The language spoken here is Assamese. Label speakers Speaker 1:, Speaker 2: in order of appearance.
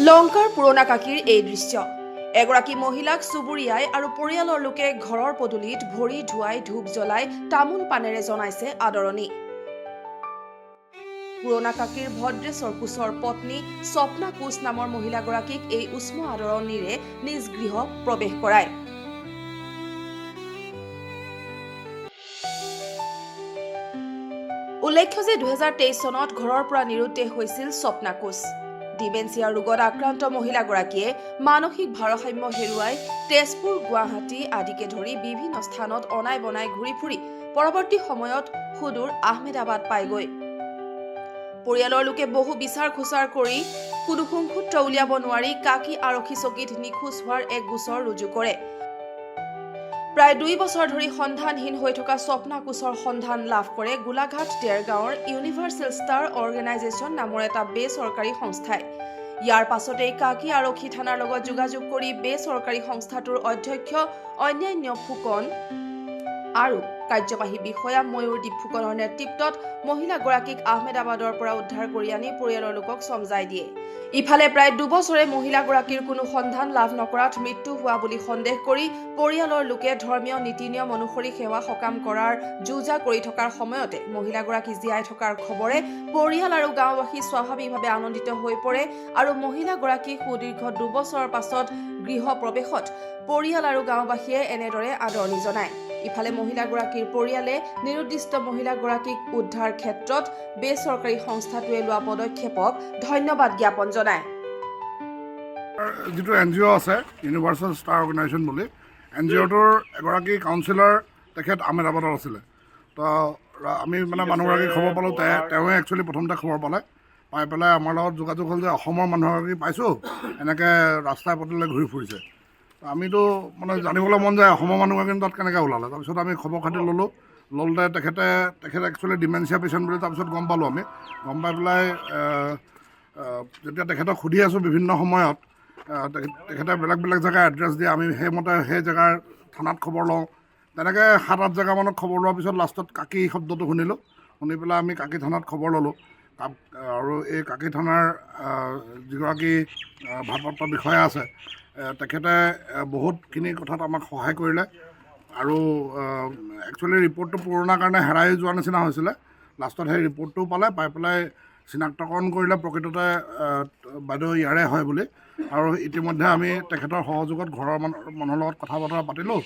Speaker 1: লংকাৰ পুৰণা কাকীৰ এই দৃশ্য এগৰাকী মহিলাক চুবুৰীয়াই আৰু পৰিয়ালৰ লোকে ঘৰৰ পদূলিত ভৰি ধুৱাই ধূপ জ্বলাই তামোল পানেৰে জনাইছে আদৰণি। পুৰণা কাকীৰ ভদ্ৰেশ্বৰ কোচৰ পত্নী স্বপ্না কোচ নামৰ মহিলাগৰাকীক এই উষ্ম আদৰণিৰে নিজ গৃহ প্ৰৱেশ কৰায়। উল্লেখ্য যে 2023 চনত ঘৰৰ পৰা নিৰুদ্দেশ হৈছিল স্বপ্না কোচ। ডিমেনচিয়া ৰোগত আক্ৰান্ত মহিলাগৰাকীয়ে মানসিক ভাৰসাম্য হেৰুৱাই তেজপুৰ, গুৱাহাটী আদিকে ধৰি বিভিন্ন স্থানত অনাই বনাই ঘূৰি ফুৰি পৰৱৰ্তী সময়ত সুদূৰ আহমেদাবাদ পায়গৈ। পৰিয়ালৰ লোকে বহু বিচাৰ খোচাৰ কৰি কোনো সুংসূত্ৰ উলিয়াব নোৱাৰি কাকী আৰক্ষী চকীত নিখোজ হোৱাৰ এক গোচৰ ৰুজু কৰে। প্ৰায় 2 বছৰ ধৰি সন্ধানহীন হৈ থকা স্বপ্না কোচৰ সন্ধান লাভ কৰে গোলাঘাট দেৰগাঁৱৰ ইউনিভাৰ্চেল ষ্টাৰ অৰ্গেনাইজেশ্যন নামৰ এটা বেচৰকাৰী সংস্থাই। ইয়াৰ পাছতেই কাকী আৰক্ষী থানাৰ লগত যোগাযোগ কৰি বেচৰকাৰী সংস্থাটোৰ অধ্যক্ষ অন্যান্য ফুকন আৰু কাৰ্যবাহী বিষয়া ময়ূৰদীপ ফুকনৰ নেতৃত্বত মহিলাগৰাকীক আহমেদাবাদৰ পৰা উদ্ধাৰ কৰি আনি পৰিয়ালৰ লোকক চমজাই দিয়ে। ইফালে প্ৰায় 2 বছৰে মহিলাগৰাকীৰ কোনো সন্ধান লাভ নকৰাত মৃত্যু হোৱা বুলি সন্দেহ কৰি পৰিয়ালৰ লোকে ধৰ্মীয় নীতি নিয়ম অনুসৰি সেৱা সকাম কৰাৰ যোজা কৰি থকাৰ সময়তে মহিলাগৰাকী জীয়াই থকাৰ খবৰে পৰিয়াল আৰু গাঁওবাসী স্বাভাৱিকভাৱে আনন্দিত হৈ পৰে আৰু মহিলাগৰাকী সুদীৰ্ঘ 2 বছৰৰ পাছত গৃহ প্ৰৱেশত পৰিয়াল আৰু গাঁওবাসীয়ে এনেদৰে আদৰণি জনায়। ইফালে মহিলাগৰাকীৰ পৰিয়ালে নিৰুদ্দিষ্ট মহিলাগৰাকীক উদ্ধাৰ ক্ষেত্ৰত বেচৰকাৰী সংস্থাটোৱে লোৱা পদক্ষেপক ধন্যবাদ জ্ঞাপন জনায়।
Speaker 2: যিটো NGO আছে ইউনিভাৰ্চেল ষ্টাৰ অৰ্গেনাইজেশ্যন বুলি, NGOটোৰ এগৰাকী কাউন্সিলৰ তেখেত আহমেদাবাদত আছিলে। তো আমি মানুহগৰাকীক খবৰ পালোঁ, তেওঁৱে একচুৱেলি প্ৰথমতে খবৰ পাই পেলাই আমাৰ লগত যোগাযোগ হ'ল যে অসমৰ মানুহগৰাকী পাইছোঁ, এনেকৈ ৰাস্তাই পদূলিয়ে ঘূৰি ফুৰিছে। আমিতো জানিবলৈ মন যায় অসমৰ মানুহগৰাকী তাত কেনেকৈ ওলালে। তাৰপিছত আমি খবৰ খাতি লওঁতে তেখেত একচুৱেলি ডিমেনচিয়া পেচেণ্ট বুলি তাৰপিছত গম পালোঁ। আমি গম পাই পেলাই যেতিয়া তেখেতক সুধি আছোঁ বিভিন্ন সময়ত, তেখেতে বেলেগ জেগাৰ এড্ৰেছ দিয়ে। আমি সেইমতে সেই জেগাৰ থানাত খবৰ লওঁ। তেনেকৈ 7-8 জেগামানত খবৰ লোৱাৰ পিছত লাষ্টত কাকী শব্দটো শুনি পেলাই আমি কাকী থানাত খবৰ ল'লোঁ। আৰু এই কাকী থানাৰ যিগৰাকী ভাৰপ্ৰাপ্ত বিষয়া আছে, তেখেতে বহুতখিনি কথাত আমাক সহায় কৰিলে। আৰু একচুৱেলি ৰিপৰ্টটো পুৰণা কাৰণে হেৰাই যোৱাৰ নিচিনা হৈছিলে। লাষ্টত সেই ৰিপৰ্টটো পাই পেলাই চিনাক্তকৰণ কৰিলে প্ৰকৃততে বাইদেউ ইয়াৰে হয় বুলি। আৰু ইতিমধ্যে আমি তেখেতৰ সহযোগত ঘৰৰ মানুহৰ লগত কথা বতৰা পাতিলোঁ।